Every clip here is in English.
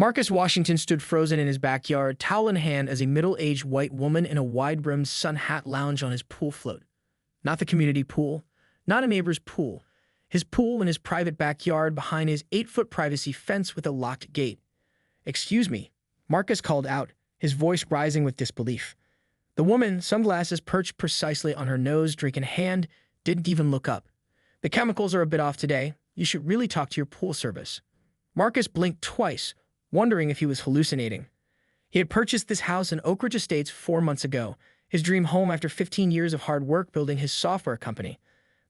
Marcus Washington stood frozen in his backyard, towel in hand, as a middle-aged white woman in a wide-brimmed sun hat lounged on his pool float. Not the community pool, not a neighbor's pool. His pool in his private backyard behind his 8-foot privacy fence with a locked gate. "Excuse me," Marcus called out, his voice rising with disbelief. The woman, sunglasses perched precisely on her nose, drink in hand, didn't even look up. "The chemicals are a bit off today. You should really talk to your pool service." Marcus blinked twice, wondering if he was hallucinating. He had purchased this house in Oak Ridge Estates 4 months ago, his dream home after 15 years of hard work building his software company.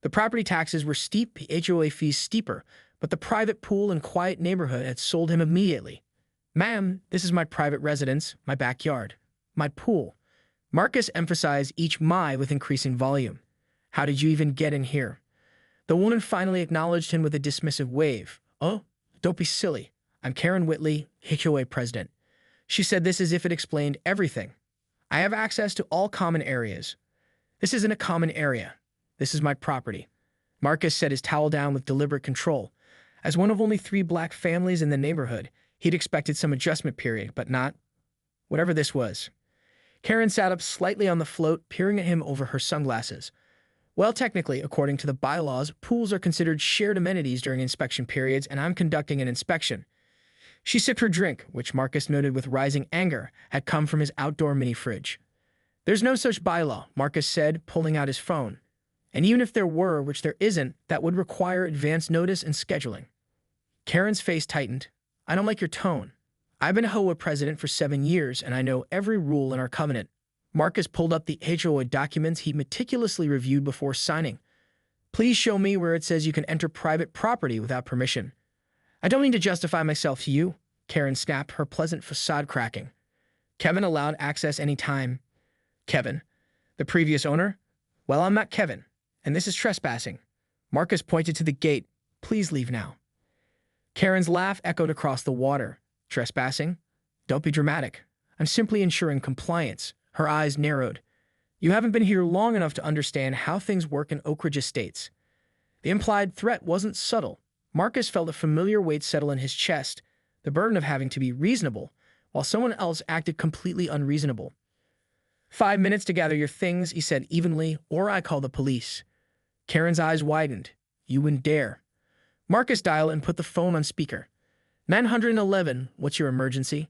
The property taxes were steep, the HOA fees steeper, but the private pool and quiet neighborhood had sold him immediately. "Ma'am, this is my private residence, my backyard, my pool." Marcus emphasized each "my" with increasing volume. "How did you even get in here?" The woman finally acknowledged him with a dismissive wave. "Oh, don't be silly. I'm Karen Whitley, HOA president." She said this as if it explained everything. "I have access to all common areas." "This isn't a common area. This is my property." Marcus set his towel down with deliberate control. As one of only 3 black families in the neighborhood, he'd expected some adjustment period, but not whatever this was. Karen sat up slightly on the float, peering at him over her sunglasses. "Well, technically, according to the bylaws, pools are considered shared amenities during inspection periods, and I'm conducting an inspection." She sipped her drink, which Marcus noted with rising anger had come from his outdoor mini-fridge. "There's no such bylaw," Marcus said, pulling out his phone. "And even if there were, which there isn't, that would require advance notice and scheduling." Karen's face tightened. "I don't like your tone. I've been HOA president for 7 years, and I know every rule in our covenant." Marcus pulled up the HOA documents he meticulously reviewed before signing. "Please show me where it says you can enter private property without permission." "I don't need to justify myself to you," Karen snapped, her pleasant facade cracking. "Kevin allowed access any time." "Kevin? The previous owner?" "Well, I'm not Kevin, and this is trespassing." Marcus pointed to the gate. "Please leave now." Karen's laugh echoed across the water. "Trespassing? Don't be dramatic. I'm simply ensuring compliance." Her eyes narrowed. "You haven't been here long enough to understand how things work in Oak Ridge Estates." The implied threat wasn't subtle. Marcus felt a familiar weight settle in his chest, the burden of having to be reasonable, while someone else acted completely unreasonable. "5 minutes to gather your things," he said evenly, "or I call the police." Karen's eyes widened. "You wouldn't dare." Marcus dialed and put the phone on speaker. 911, what's your emergency?"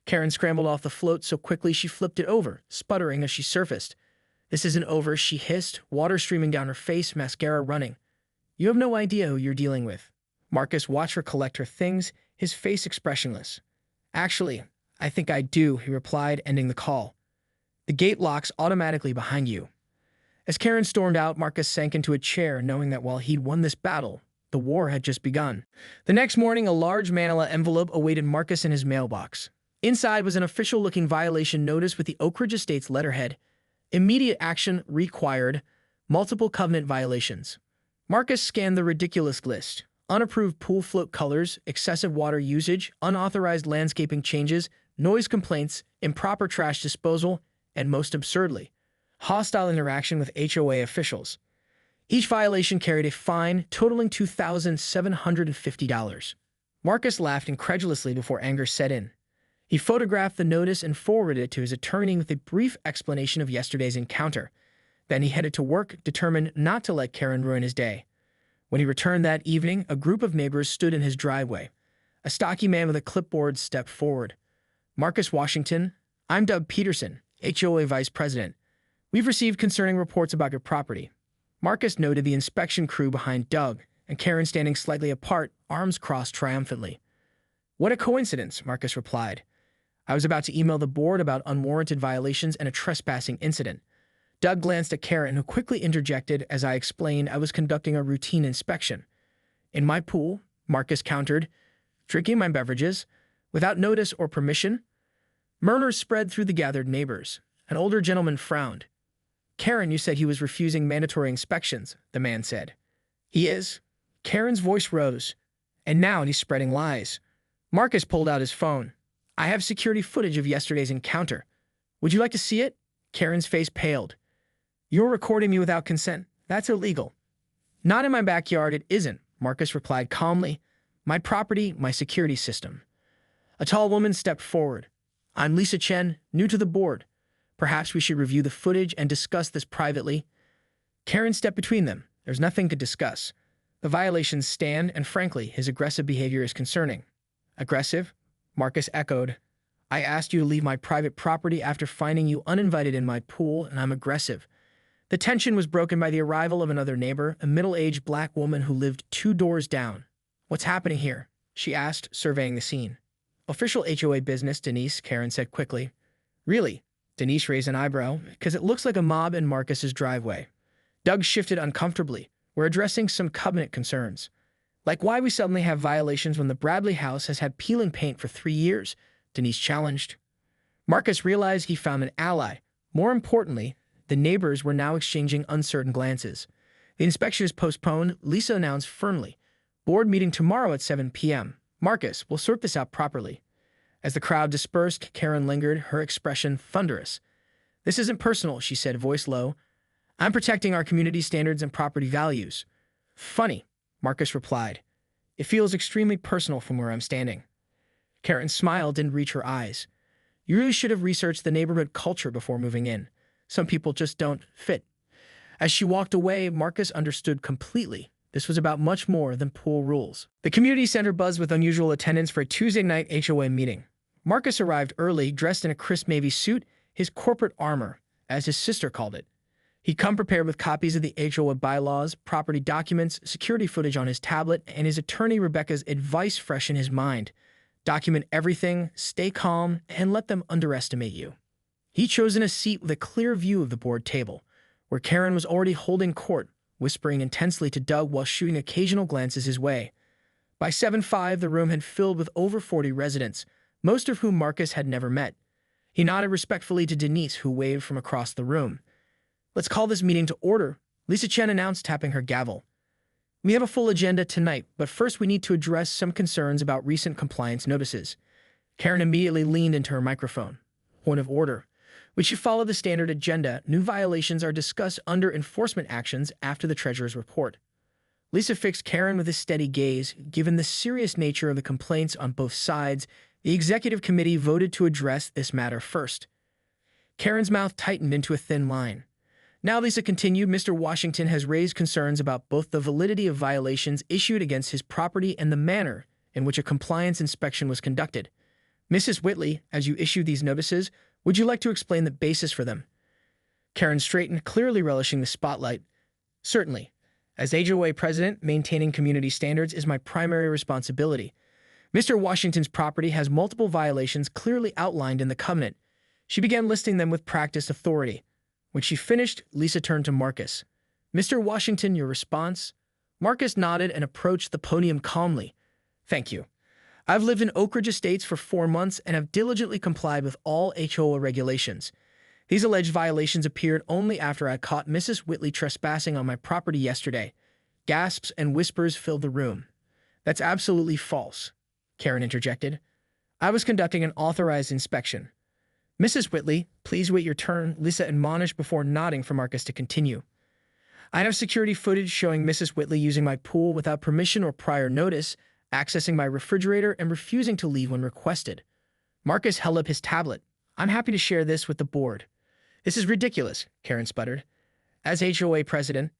Karen scrambled off the float so quickly she flipped it over, sputtering as she surfaced. "This isn't over," she hissed, water streaming down her face, mascara running. "You have no idea who you're dealing with." Marcus watched her collect her things, his face expressionless. "Actually, I think I do," he replied, ending the call. "The gate locks automatically behind you." As Karen stormed out, Marcus sank into a chair, knowing that while he'd won this battle, the war had just begun. The next morning, a large manila envelope awaited Marcus in his mailbox. Inside was an official-looking violation notice with the Oak Ridge Estates letterhead. "Immediate action required. Multiple covenant violations." Marcus scanned the ridiculous list. Unapproved pool float colors, excessive water usage, unauthorized landscaping changes, noise complaints, improper trash disposal, and most absurdly, hostile interaction with HOA officials. Each violation carried a fine totaling $2,750. Marcus laughed incredulously before anger set in. He photographed the notice and forwarded it to his attorney with a brief explanation of yesterday's encounter. Then he headed to work, determined not to let Karen ruin his day. When he returned that evening, a group of neighbors stood in his driveway. A stocky man with a clipboard stepped forward. "Marcus Washington, I'm Doug Peterson, HOA vice president. We've received concerning reports about your property." Marcus noted the inspection crew behind Doug, and Karen standing slightly apart, arms crossed triumphantly. "What a coincidence," Marcus replied. "I was about to email the board about unwarranted violations and a trespassing incident." Doug glanced at Karen, who quickly interjected as I explained I was conducting a routine inspection. "In my pool," Marcus countered, "drinking my beverages, without notice or permission?" Murmurs spread through the gathered neighbors. An older gentleman frowned. "Karen, you said he was refusing mandatory inspections," the man said. "He is." Karen's voice rose. "And now he's spreading lies." Marcus pulled out his phone. "I have security footage of yesterday's encounter. Would you like to see it?" Karen's face paled. "You're recording me without consent. That's illegal." "Not in my backyard, it isn't," Marcus replied calmly. "My property, my security system." A tall woman stepped forward. I'm Lisa Chen, new to the board. Perhaps we should review the footage and discuss this privately. Karen stepped between them. There's nothing to discuss. The violations stand, and frankly, his aggressive behavior is concerning. Aggressive? Marcus echoed. I asked you to leave my private property after finding you uninvited in my pool, and I'm aggressive. The tension was broken by the arrival of another neighbor, a middle-aged black woman who lived 2 doors down. What's happening here? She asked, surveying the scene. Official HOA business, Denise, Karen said quickly. Really? Denise raised an eyebrow, because it looks like a mob in Marcus's driveway. Doug shifted uncomfortably. We're addressing some covenant concerns. Like why we suddenly have violations when the Bradley house has had peeling paint for 3 years, Denise challenged. Marcus realized he found an ally. More importantly, the neighbors were now exchanging uncertain glances. The inspection is postponed, Lisa announced firmly. Board meeting tomorrow at 7 p.m. Marcus, we'll sort this out properly. As the crowd dispersed, Karen lingered, her expression thunderous. This isn't personal, she said, voice low. I'm protecting our community standards and property values. Funny, Marcus replied. It feels extremely personal from where I'm standing. Karen's smile didn't reach her eyes. You really should have researched the neighborhood culture before moving in. Some people just don't fit. As she walked away, Marcus understood completely. This was about much more than pool rules. The community center buzzed with unusual attendance for a Tuesday night HOA meeting. Marcus arrived early, dressed in a crisp navy suit, his corporate armor, as his sister called it. He'd come prepared with copies of the HOA bylaws, property documents, security footage on his tablet, and his attorney Rebecca's advice fresh in his mind. Document everything, stay calm, and let them underestimate you. He'd chosen a seat with a clear view of the board table, where Karen was already holding court, whispering intensely to Doug while shooting occasional glances his way. By 7:05, the room had filled with over 40 residents, most of whom Marcus had never met. He nodded respectfully to Denise, who waved from across the room. Let's call this meeting to order, Lisa Chen announced, tapping her gavel. We have a full agenda tonight, but first we need to address some concerns about recent compliance notices. Karen immediately leaned into her microphone. Point of order. We should follow the standard agenda. New violations are discussed under enforcement actions after the treasurer's report. Lisa fixed Karen with a steady gaze. Given the serious nature of the complaints on both sides, the executive committee voted to address this matter first. Karen's mouth tightened into a thin line. Now, Lisa continued, Mr. Washington has raised concerns about both the validity of violations issued against his property and the manner in which a compliance inspection was conducted. Mrs. Whitley, as you issued these notices, would you like to explain the basis for them? Karen straightened, clearly relishing the spotlight. Certainly. As HOA president, maintaining community standards is my primary responsibility. Mr. Washington's property has multiple violations clearly outlined in the covenant. She began listing them with practiced authority. When she finished, Lisa turned to Marcus. Mr. Washington, your response? Marcus nodded and approached the podium calmly. Thank you. I've lived in Oak Ridge Estates for 4 months and have diligently complied with all HOA regulations. These alleged violations appeared only after I caught Mrs. Whitley trespassing on my property yesterday. Gasps and whispers filled the room. That's absolutely false, Karen interjected. I was conducting an authorized inspection. Mrs. Whitley, please wait your turn, Lisa admonished before nodding for Marcus to continue. I have security footage showing Mrs. Whitley using my pool without permission or prior notice, accessing my refrigerator and refusing to leave when requested. Marcus held up his tablet. I'm happy to share this with the board. This is ridiculous, Karen sputtered. As HOA president,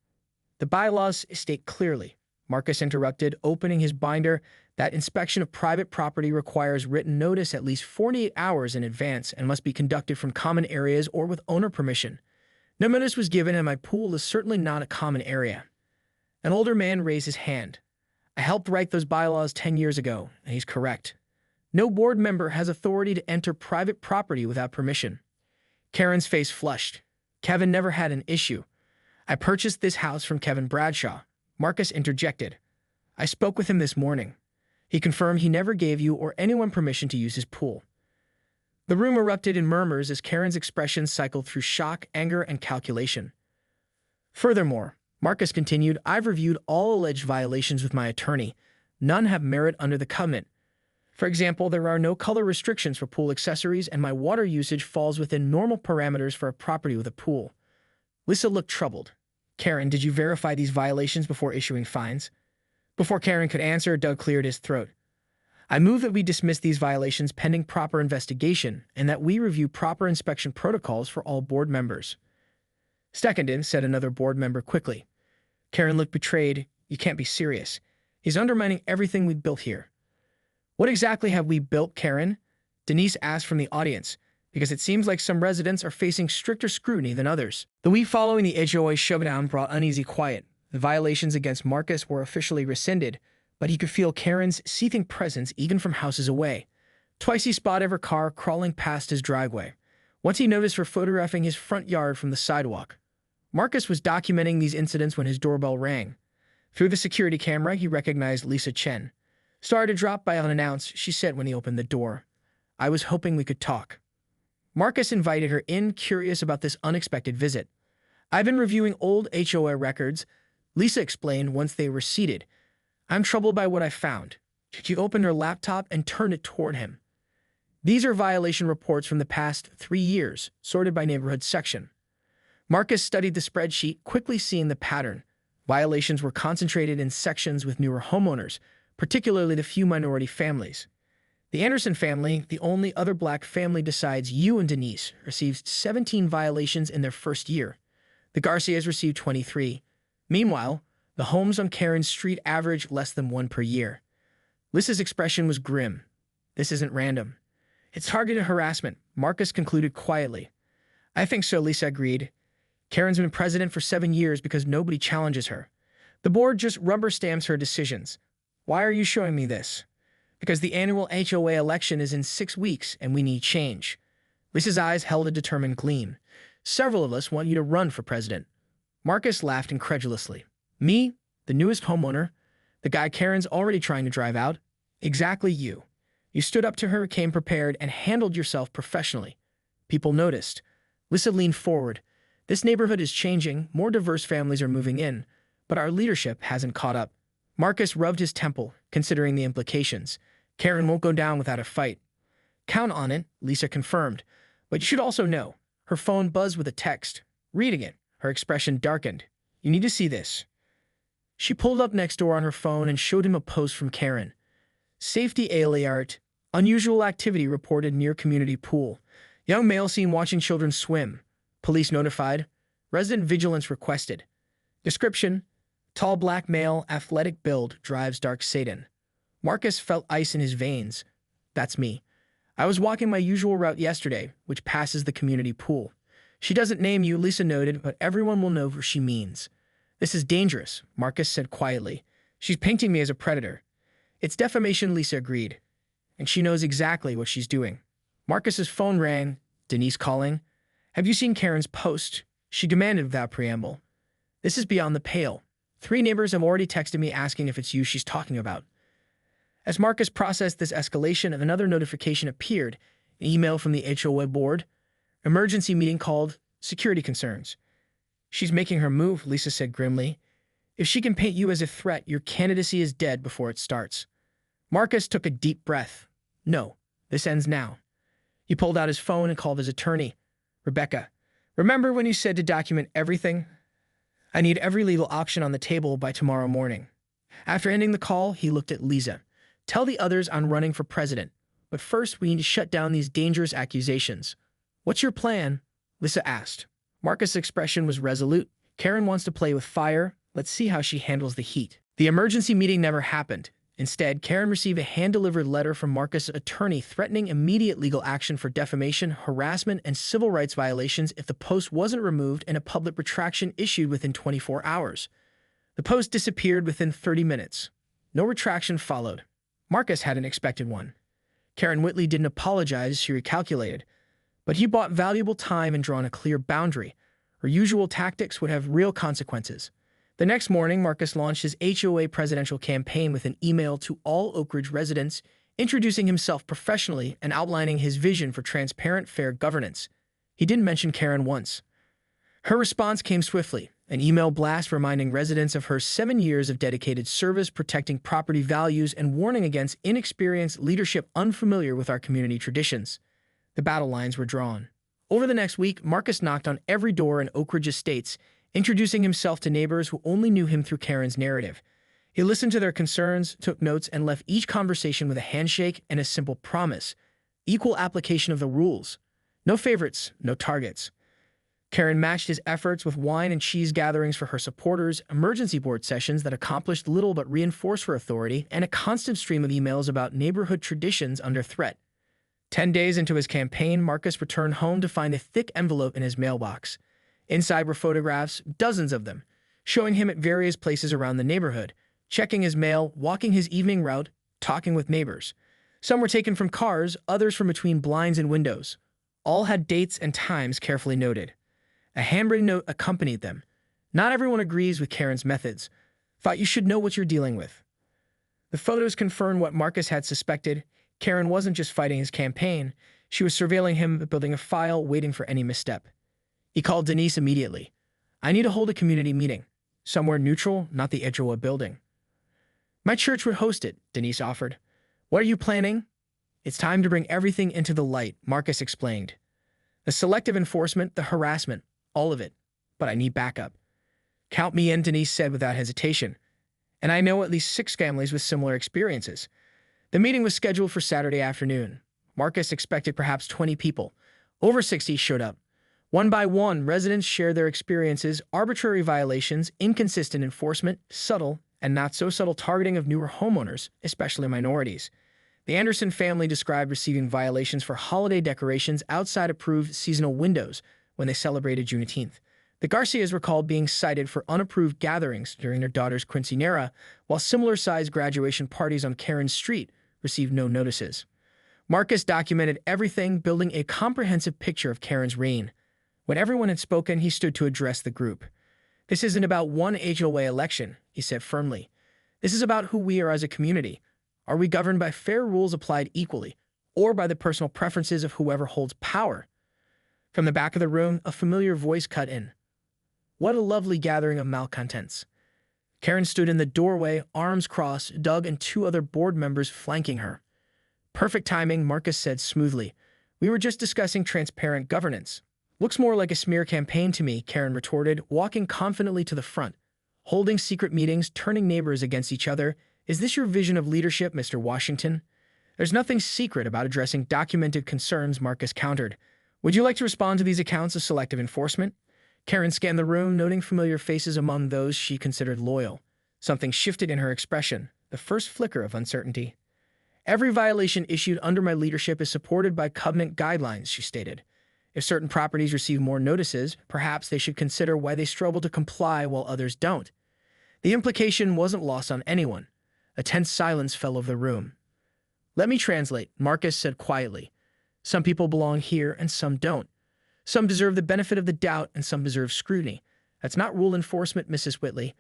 the bylaws state clearly, Marcus interrupted, opening his binder, that inspection of private property requires written notice at least 48 hours in advance and must be conducted from common areas or with owner permission. No notice was given, and my pool is certainly not a common area. An older man raised his hand. I helped write those bylaws 10 years ago, and he's correct. No board member has authority to enter private property without permission. Karen's face flushed. Kevin never had an issue. I purchased this house from Kevin Bradshaw. Marcus interjected. I spoke with him this morning. He confirmed he never gave you or anyone permission to use his pool. The room erupted in murmurs as Karen's expressions cycled through shock, anger, and calculation. Furthermore, Marcus continued, I've reviewed all alleged violations with my attorney. None have merit under the covenant. For example, there are no color restrictions for pool accessories, and my water usage falls within normal parameters for a property with a pool. Lisa looked troubled. Karen, did you verify these violations before issuing fines? Before Karen could answer, Doug cleared his throat. I move that we dismiss these violations pending proper investigation and that we review proper inspection protocols for all board members." "Seconded," said another board member quickly. Karen looked betrayed. "You can't be serious. He's undermining everything we've built here." "What exactly have we built, Karen?" Denise asked from the audience, because it seems like some residents are facing stricter scrutiny than others. The week following the HOA showdown brought uneasy quiet. The violations against Marcus were officially rescinded, but he could feel Karen's seething presence even from houses away. Twice he spotted her car crawling past his driveway. Once he noticed her photographing his front yard from the sidewalk. Marcus was documenting these incidents when his doorbell rang. Through the security camera, he recognized Lisa Chen. "Sorry to drop by unannounced," she said when he opened the door. "I was hoping we could talk." Marcus invited her in, curious about this unexpected visit. "I've been reviewing old HOA records," Lisa explained once they were seated. "I'm troubled by what I found." She opened her laptop and turned it toward him. "These are violation reports from the past 3 years, sorted by neighborhood section." Marcus studied the spreadsheet, quickly seeing the pattern. Violations were concentrated in sections with newer homeowners, particularly the few minority families. The Anderson family, the only other black family besides you and Denise, received 17 violations in their first year. The Garcias received 23. Meanwhile, the homes on Karen's street averaged less than 1 per year. Lisa's expression was grim. "This isn't random. It's targeted harassment," Marcus concluded quietly. "I think so," Lisa agreed. "Karen's been president for 7 years because nobody challenges her. The board just rubber stamps her decisions." "Why are you showing me this?" "Because the annual HOA election is in 6 weeks and we need change." Lisa's eyes held a determined gleam. "Several of us want you to run for president." Marcus laughed incredulously. "Me? The newest homeowner? The guy Karen's already trying to drive out?" "Exactly you. You stood up to her, came prepared, and handled yourself professionally. People noticed." Lisa leaned forward. "This neighborhood is changing, more diverse families are moving in, but our leadership hasn't caught up." Marcus rubbed his temple, considering the implications. "Karen won't go down without a fight." "Count on it," Lisa confirmed. "But you should also know." Her phone buzzed with a text. Reading it, her expression darkened. "You need to see this." She pulled up next door on her phone and showed him a post from Karen. "Safety alert. Unusual activity reported near community pool. Young male seen watching children swim. Police notified. Resident vigilance requested." Description: tall black male, athletic build, drives dark sedan. Marcus felt ice in his veins. "That's me. I was walking my usual route yesterday, which passes the community pool. She doesn't name you," Lisa noted, "but everyone will know who she means." "This is dangerous," Marcus said quietly. "She's painting me as a predator." "It's defamation," Lisa agreed. "And she knows exactly what she's doing." Marcus's phone rang. Denise calling. "Have you seen Karen's post?" she demanded without preamble. "This is beyond the pale. 3 neighbors have already texted me asking if it's you she's talking about." As Marcus processed this escalation, another notification appeared, an email from the HOA board. "Emergency meeting called. Security concerns." "She's making her move," Lisa said grimly. "If she can paint you as a threat, your candidacy is dead before it starts." Marcus took a deep breath. "No, this ends now." He pulled out his phone and called his attorney. "Rebecca, remember when you said to document everything? I need every legal option on the table by tomorrow morning." After ending the call, he looked at Lisa. "Tell the others I'm running for president. But first, we need to shut down these dangerous accusations." "What's your plan?" Lisa asked. Marcus' expression was resolute. "Karen wants to play with fire. Let's see how she handles the heat." The emergency meeting never happened. Instead, Karen received a hand-delivered letter from Marcus' attorney threatening immediate legal action for defamation, harassment, and civil rights violations if the post wasn't removed and a public retraction issued within 24 hours. The post disappeared within 30 minutes. No retraction followed. Marcus hadn't expected one. Karen Whitley didn't apologize, she recalculated. But he bought valuable time and drawn a clear boundary. Her usual tactics would have real consequences. The next morning, Marcus launched his HOA presidential campaign with an email to all Oak Ridge residents, introducing himself professionally and outlining his vision for transparent, fair governance. He didn't mention Karen once. Her response came swiftly, an email blast reminding residents of her 7 years of dedicated service protecting property values and warning against inexperienced leadership unfamiliar with our community traditions. The battle lines were drawn. Over the next week, Marcus knocked on every door in Oak Ridge Estates, introducing himself to neighbors who only knew him through Karen's narrative. He listened to their concerns, took notes, and left each conversation with a handshake and a simple promise: equal application of the rules. No favorites, no targets. Karen matched his efforts with wine and cheese gatherings for her supporters, emergency board sessions that accomplished little but reinforced her authority, and a constant stream of emails about neighborhood traditions under threat. 10 days into his campaign, Marcus returned home to find a thick envelope in his mailbox. Inside were photographs, dozens of them, showing him at various places around the neighborhood, checking his mail, walking his evening route, talking with neighbors. Some were taken from cars, others from between blinds and windows. All had dates and times carefully noted. A handwritten note accompanied them. Not everyone agrees with Karen's methods. Thought you should know what you're dealing with. The photos confirmed what Marcus had suspected. Karen wasn't just fighting his campaign. She was surveilling him, building a file, waiting for any misstep. He called Denise immediately. I need to hold a community meeting. Somewhere neutral, not the Edgewood building. My church would host it, Denise offered. What are you planning? It's time to bring everything into the light, Marcus explained. The selective enforcement, the harassment, all of it. But I need backup. Count me in, Denise said without hesitation. And I know at least 6 families with similar experiences. The meeting was scheduled for Saturday afternoon. Marcus expected perhaps 20 people. Over 60 showed up. One by one, residents shared their experiences, arbitrary violations, inconsistent enforcement, subtle and not so subtle targeting of newer homeowners, especially minorities. The Anderson family described receiving violations for holiday decorations outside approved seasonal windows when they celebrated Juneteenth. The Garcias recalled being cited for unapproved gatherings during their daughter's quinceanera, while similar-sized graduation parties on Karen Street received no notices. Marcus documented everything, building a comprehensive picture of Karen's reign. When everyone had spoken, he stood to address the group. This isn't about one HOA election, he said firmly. This is about who we are as a community. Are we governed by fair rules applied equally, or by the personal preferences of whoever holds power? From the back of the room, a familiar voice cut in. What a lovely gathering of malcontents. Karen stood in the doorway, arms crossed, Doug and 2 other board members flanking her. Perfect timing, Marcus said smoothly. We were just discussing transparent governance. Looks more like a smear campaign to me, Karen retorted, walking confidently to the front. Holding secret meetings, turning neighbors against each other. Is this your vision of leadership, Mr. Washington? There's nothing secret about addressing documented concerns, Marcus countered. Would you like to respond to these accounts of selective enforcement? Karen scanned the room, noting familiar faces among those she considered loyal. Something shifted in her expression, the first flicker of uncertainty. Every violation issued under my leadership is supported by covenant guidelines, she stated. If certain properties receive more notices, perhaps they should consider why they struggle to comply while others don't. The implication wasn't lost on anyone. A tense silence fell over the room. Let me translate, Marcus said quietly. Some people belong here and some don't. Some deserve the benefit of the doubt and some deserve scrutiny. That's not rule enforcement, Mrs. Whitley.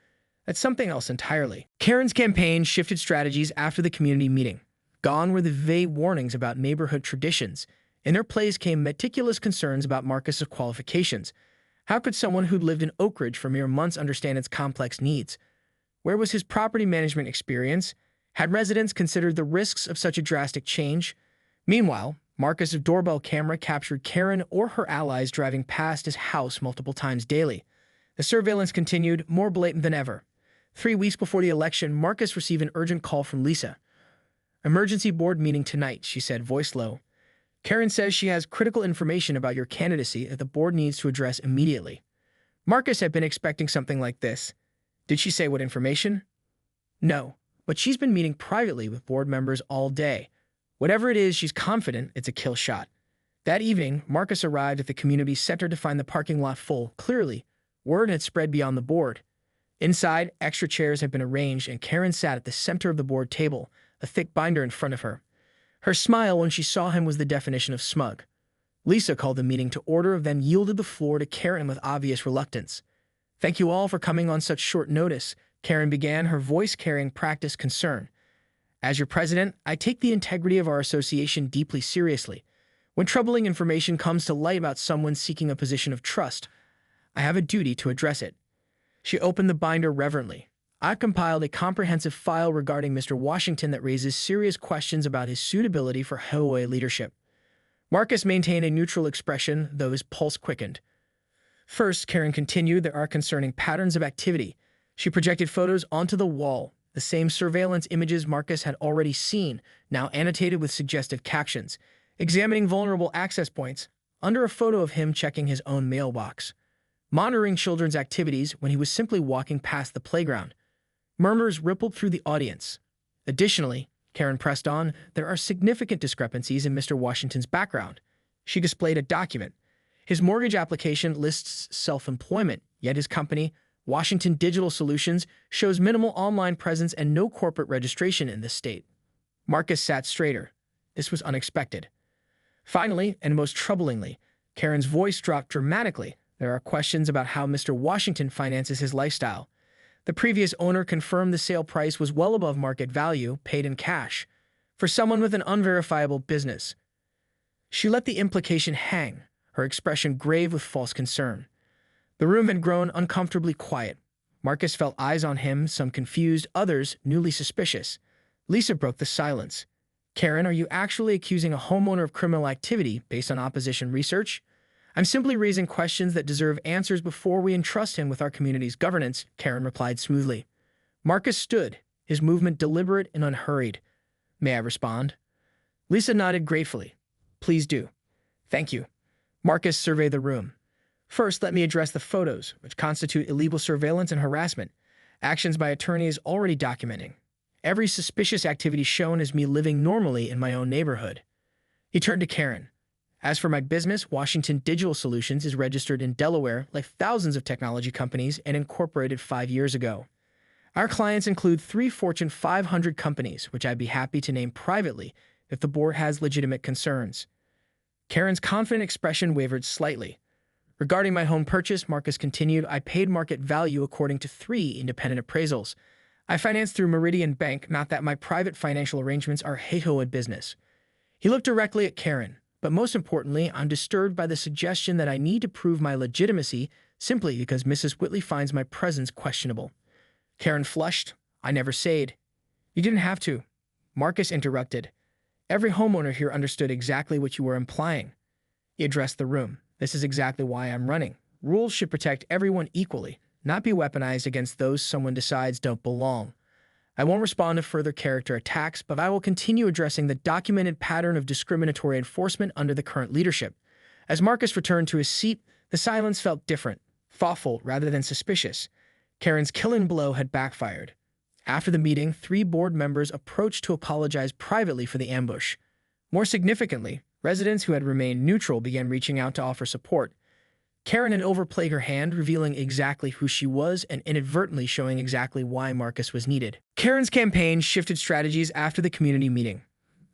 That's something else entirely. Karen's campaign shifted strategies after the community meeting. Gone were the vague warnings about neighborhood traditions. In their place came meticulous concerns about Marcus's qualifications. How could someone who'd lived in Oak Ridge for mere months understand its complex needs? Where was his property management experience? Had residents considered the risks of such a drastic change? Meanwhile, Marcus's doorbell camera captured Karen or her allies driving past his house multiple times daily. The surveillance continued, more blatant than ever. 3 weeks before the election, Marcus received an urgent call from Lisa. Emergency board meeting tonight, she said, voice low. Karen says she has critical information about your candidacy that the board needs to address immediately. Marcus had been expecting something like this. Did she say what information? No, but she's been meeting privately with board members all day. Whatever it is, she's confident it's a kill shot. That evening, Marcus arrived at the community center to find the parking lot full. Clearly, word had spread beyond the board. Inside, extra chairs had been arranged, and Karen sat at the center of the board table, a thick binder in front of her. Her smile when she saw him was the definition of smug. Lisa called the meeting to order, then yielded the floor to Karen with obvious reluctance. Thank you all for coming on such short notice, Karen began, her voice carrying practiced concern. As your president, I take the integrity of our association deeply seriously. When troubling information comes to light about someone seeking a position of trust, I have a duty to address it. She opened the binder reverently. I've compiled a comprehensive file regarding Mr. Washington that raises serious questions about his suitability for HOA leadership. Marcus maintained a neutral expression, though his pulse quickened. First, Karen continued, there are concerning patterns of activity. She projected photos onto the wall, the same surveillance images Marcus had already seen, now annotated with suggestive captions, examining vulnerable access points, under a photo of him checking his own mailbox, monitoring children's activities when he was simply walking past the playground. Murmurs rippled through the audience. Additionally, Karen pressed on, there are significant discrepancies in Mr. Washington's background. She displayed a document. His mortgage application lists self-employment, yet his company, Washington Digital Solutions, shows minimal online presence and no corporate registration in this state. Marcus sat straighter. This was unexpected. Finally, and most troublingly, Karen's voice dropped dramatically. There are questions about how Mr. Washington finances his lifestyle. The previous owner confirmed the sale price was well above market value, paid in cash, for someone with an unverifiable business. She let the implication hang, her expression grave with false concern. The room had grown uncomfortably quiet. Marcus felt eyes on him, some confused, others newly suspicious. Lisa broke the silence. Karen, are you actually accusing a homeowner of criminal activity based on opposition research? I'm simply raising questions that deserve answers before we entrust him with our community's governance, Karen replied smoothly. Marcus stood, his movement deliberate and unhurried. May I respond? Lisa nodded gratefully. Please do. Thank you. Marcus surveyed the room. First, let me address the photos, which constitute illegal surveillance and harassment, actions my attorney is already documenting. Every suspicious activity shown is me living normally in my own neighborhood. He turned to Karen. As for my business, Washington Digital Solutions is registered in Delaware like thousands of technology companies and incorporated 5 years ago. Our clients include 3 Fortune 500 companies, which I'd be happy to name privately if the board has legitimate concerns. Karen's confident expression wavered slightly. Regarding my home purchase, Marcus continued, I paid market value according to 3 independent appraisals. I financed through Meridian Bank, not that my private financial arrangements are Hayhoe business. He looked directly at Karen, but most importantly, I'm disturbed by the suggestion that I need to prove my legitimacy simply because Mrs. Whitley finds my presence questionable. Karen flushed. I never said. You didn't have to. Marcus interrupted. Every homeowner here understood exactly what you were implying. He addressed the room. This is exactly why I'm running. Rules should protect everyone equally, not be weaponized against those someone decides don't belong. I won't respond to further character attacks, but I will continue addressing the documented pattern of discriminatory enforcement under the current leadership. As Marcus returned to his seat, the silence felt different, thoughtful rather than suspicious. Karen's killing blow had backfired. After the meeting, 3 board members approached to apologize privately for the ambush. More significantly, residents who had remained neutral began reaching out to offer support. Karen had overplayed her hand, revealing exactly who she was and inadvertently showing exactly why Marcus was needed. Karen's campaign shifted strategies after the community meeting.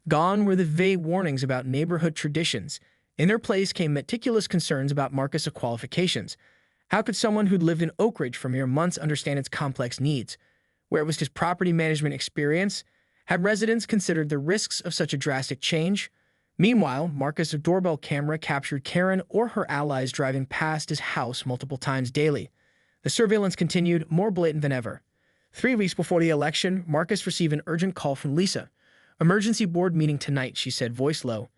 Gone were the vague warnings about neighborhood traditions. In their place came meticulous concerns about Marcus' qualifications. How could someone who'd lived in Oak Ridge for mere months understand its complex needs? Where was his property management experience? Had residents considered the risks of such a drastic change? Meanwhile, Marcus' doorbell camera captured Karen or her allies driving past his house multiple times daily. The surveillance continued, more blatant than ever. 3 weeks before the election, Marcus received an urgent call from Lisa. Emergency board meeting tonight, she said, voice low.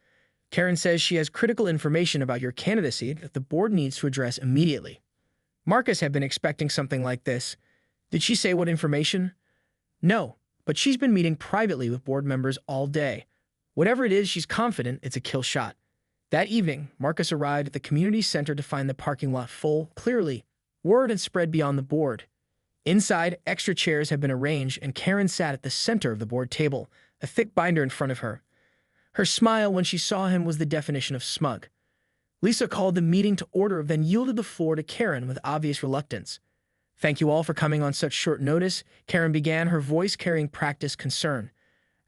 Karen says she has critical information about your candidacy that the board needs to address immediately. Marcus had been expecting something like this. Did she say what information? No, but she's been meeting privately with board members all day. Whatever it is, she's confident it's a kill shot. That evening, Marcus arrived at the community center to find the parking lot full. Clearly, word had spread beyond the board. Inside, extra chairs had been arranged, and Karen sat at the center of the board table, a thick binder in front of her. Her smile when she saw him was the definition of smug. Lisa called the meeting to order, then yielded the floor to Karen with obvious reluctance. Thank you all for coming on such short notice, Karen began, her voice carrying practiced concern.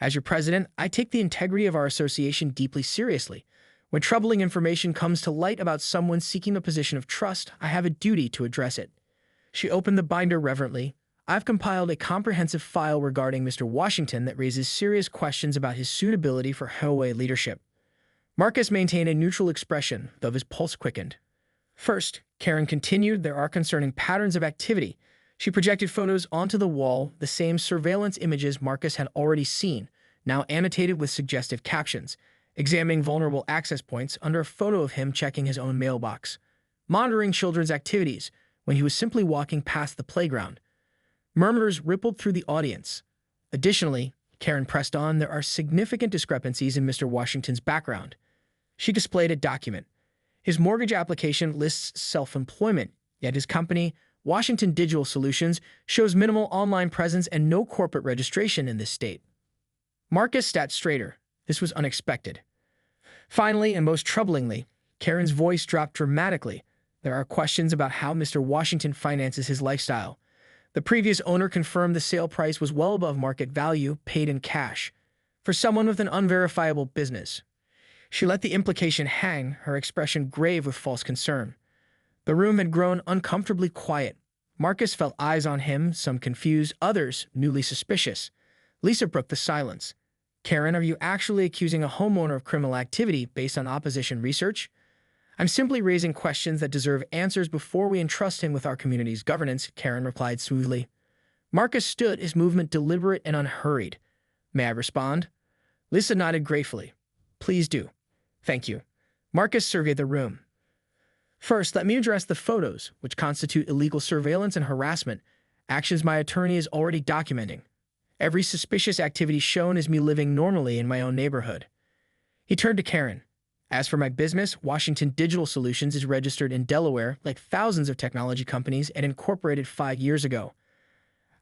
As your president, I take the integrity of our association deeply seriously. When troubling information comes to light about someone seeking a position of trust, I have a duty to address it. She opened the binder reverently. I've compiled a comprehensive file regarding Mr. Washington that raises serious questions about his suitability for Hayhoe leadership. Marcus maintained a neutral expression, though his pulse quickened. First, Karen continued, there are concerning patterns of activity. She projected photos onto the wall, the same surveillance images Marcus had already seen, now annotated with suggestive captions, examining vulnerable access points under a photo of him checking his own mailbox, monitoring children's activities when he was simply walking past the playground. Murmurs rippled through the audience. Additionally, Karen pressed on, there are significant discrepancies in Mr. Washington's background. She displayed a document. His mortgage application lists self-employment, yet his company, Washington Digital Solutions, shows minimal online presence and no corporate registration in this state. Marcus sat straighter. This was unexpected. Finally, and most troublingly, Karen's voice dropped dramatically. There are questions about how Mr. Washington finances his lifestyle. The previous owner confirmed the sale price was well above market value, paid in cash. For someone with an unverifiable business, she let the implication hang, her expression grave with false concern. The room had grown uncomfortably quiet. Marcus felt eyes on him, some confused, others newly suspicious. Lisa broke the silence. Karen, are you actually accusing a homeowner of criminal activity based on opposition research? I'm simply raising questions that deserve answers before we entrust him with our community's governance, Karen replied smoothly. Marcus stood, his movement deliberate and unhurried. May I respond? Lisa nodded gratefully. Please do. Thank you. Marcus surveyed the room. First, let me address the photos, which constitute illegal surveillance and harassment, actions my attorney is already documenting. Every suspicious activity shown is me living normally in my own neighborhood. He turned to Karen. As for my business, Washington Digital Solutions is registered in Delaware, like thousands of technology companies, and incorporated 5 years ago.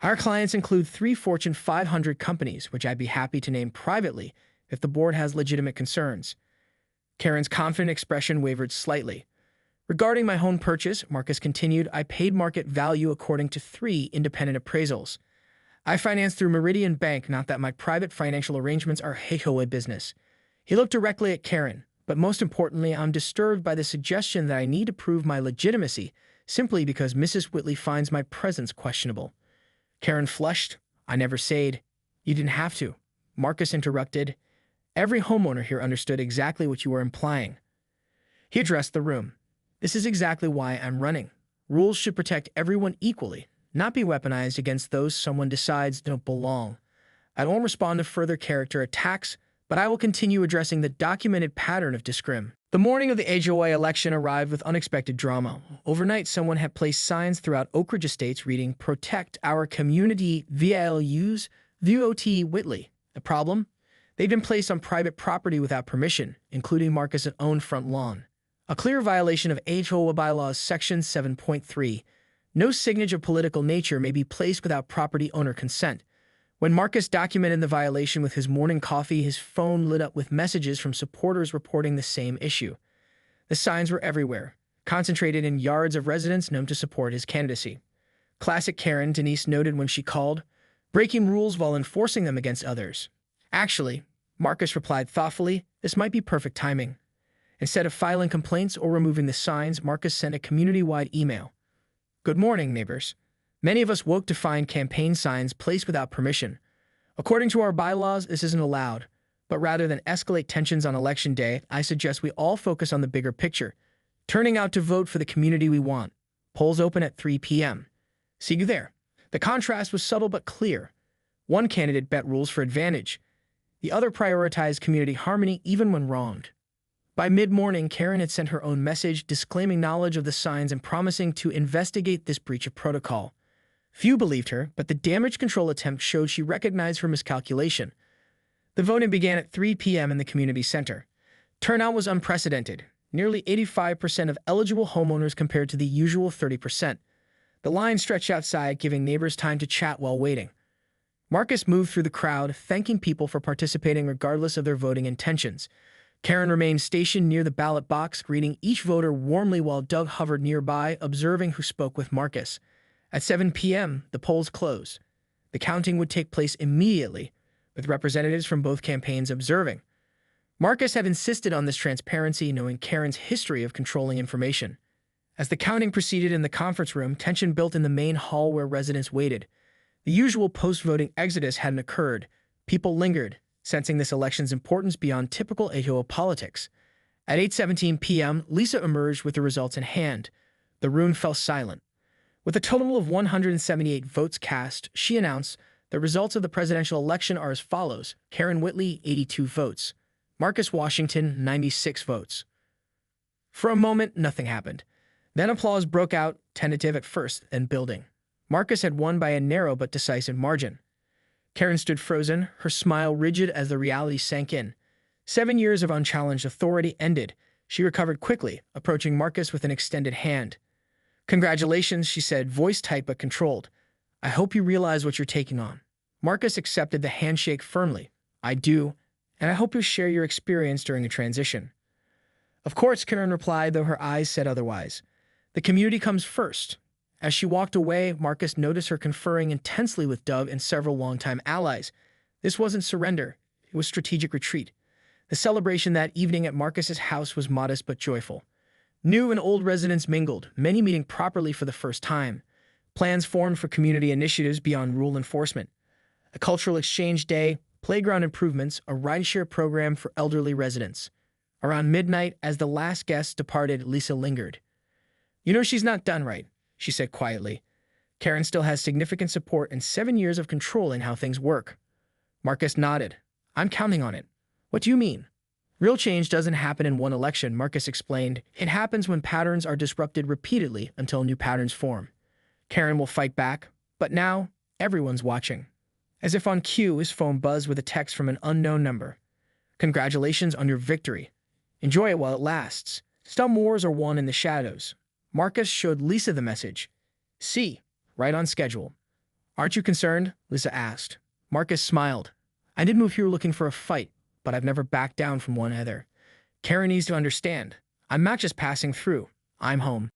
Our clients include 3 Fortune 500 companies, which I'd be happy to name privately if the board has legitimate concerns. Karen's confident expression wavered slightly. Regarding my home purchase, Marcus continued, I paid market value according to 3 independent appraisals. I financed through Meridian Bank, not that my private financial arrangements are Hathaway business. He looked directly at Karen, but most importantly, I'm disturbed by the suggestion that I need to prove my legitimacy simply because Mrs. Whitley finds my presence questionable. Karen flushed. I never said. You didn't have to. Marcus interrupted. Every homeowner here understood exactly what you were implying. He addressed the room. This is exactly why I'm running. Rules should protect everyone equally, not be weaponized against those someone decides don't belong. I won't respond to further character attacks, but I will continue addressing the documented pattern of discrim. The morning of the HOA election arrived with unexpected drama. Overnight, someone had placed signs throughout Oak Ridge Estates reading, Protect Our Community VLUs VOT Whitley. The problem? They'd been placed on private property without permission, including Marcus' own front lawn. A clear violation of HOA bylaws section 7.3. No signage of political nature may be placed without property owner consent. When Marcus documented the violation with his morning coffee, his phone lit up with messages from supporters reporting the same issue. The signs were everywhere, concentrated in yards of residents known to support his candidacy. Classic Karen, Denise noted when she called, breaking rules while enforcing them against others. Actually, Marcus replied thoughtfully, this might be perfect timing. Instead of filing complaints or removing the signs, Marcus sent a community-wide email. Good morning, neighbors. Many of us woke to find campaign signs placed without permission. According to our bylaws, this isn't allowed. But rather than escalate tensions on election day, I suggest we all focus on the bigger picture, turning out to vote for the community we want. Polls open at 3 p.m. See you there. The contrast was subtle but clear. One candidate bet rules for advantage. The other prioritized community harmony even when wronged. By mid-morning, Karen had sent her own message disclaiming knowledge of the signs and promising to investigate this breach of protocol. Few believed her, but the damage control attempt showed she recognized her miscalculation. The voting began at 3 p.m. in the community center. Turnout was unprecedented, nearly 85% of eligible homeowners compared to the usual 30%. The line stretched outside, giving neighbors time to chat while waiting. Marcus moved through the crowd, thanking people for participating regardless of their voting intentions. Karen remained stationed near the ballot box, greeting each voter warmly while Doug hovered nearby, observing who spoke with Marcus. At 7 p.m., the polls closed. The counting would take place immediately, with representatives from both campaigns observing. Marcus had insisted on this transparency, knowing Karen's history of controlling information. As the counting proceeded in the conference room, tension built in the main hall where residents waited. The usual post-voting exodus hadn't occurred. People lingered, sensing this election's importance beyond typical HOA politics. At 8:17 p.m., Lisa emerged with the results in hand. The room fell silent. With a total of 178 votes cast, she announced, the results of the presidential election are as follows. Karen Whitley, 82 votes. Marcus Washington, 96 votes. For a moment, nothing happened. Then applause broke out, tentative at first, then building. Marcus had won by a narrow but decisive margin. Karen stood frozen, her smile rigid as the reality sank in. 7 years of unchallenged authority ended. She recovered quickly, approaching Marcus with an extended hand. "Congratulations," she said, voice tight but controlled. "I hope you realize what you're taking on." Marcus accepted the handshake firmly. "I do, and I hope you'll share your experience during the transition." "Of course," Karen replied, though her eyes said otherwise. "The community comes first." As she walked away, Marcus noticed her conferring intensely with Doug and several longtime allies. This wasn't surrender, it was strategic retreat. The celebration that evening at Marcus's house was modest but joyful. New and old residents mingled, many meeting properly for the first time. Plans formed for community initiatives beyond rule enforcement. A cultural exchange day, playground improvements, a rideshare program for elderly residents. Around midnight, as the last guest departed, Lisa lingered. "You know she's not done right," she said quietly. "Karen still has significant support and 7 years of control in how things work." Marcus nodded. "I'm counting on it." "What do you mean?" "Real change doesn't happen in one election," Marcus explained. "It happens when patterns are disrupted repeatedly until new patterns form. Karen will fight back, but now everyone's watching." As if on cue, his phone buzzed with a text from an unknown number. "Congratulations on your victory. Enjoy it while it lasts. Some wars are won in the shadows." Marcus showed Lisa the message. "See, right on schedule." "Aren't you concerned?" Lisa asked. Marcus smiled. "I did move here looking for a fight, but I've never backed down from one either. Karen needs to understand. I'm not just passing through. I'm home."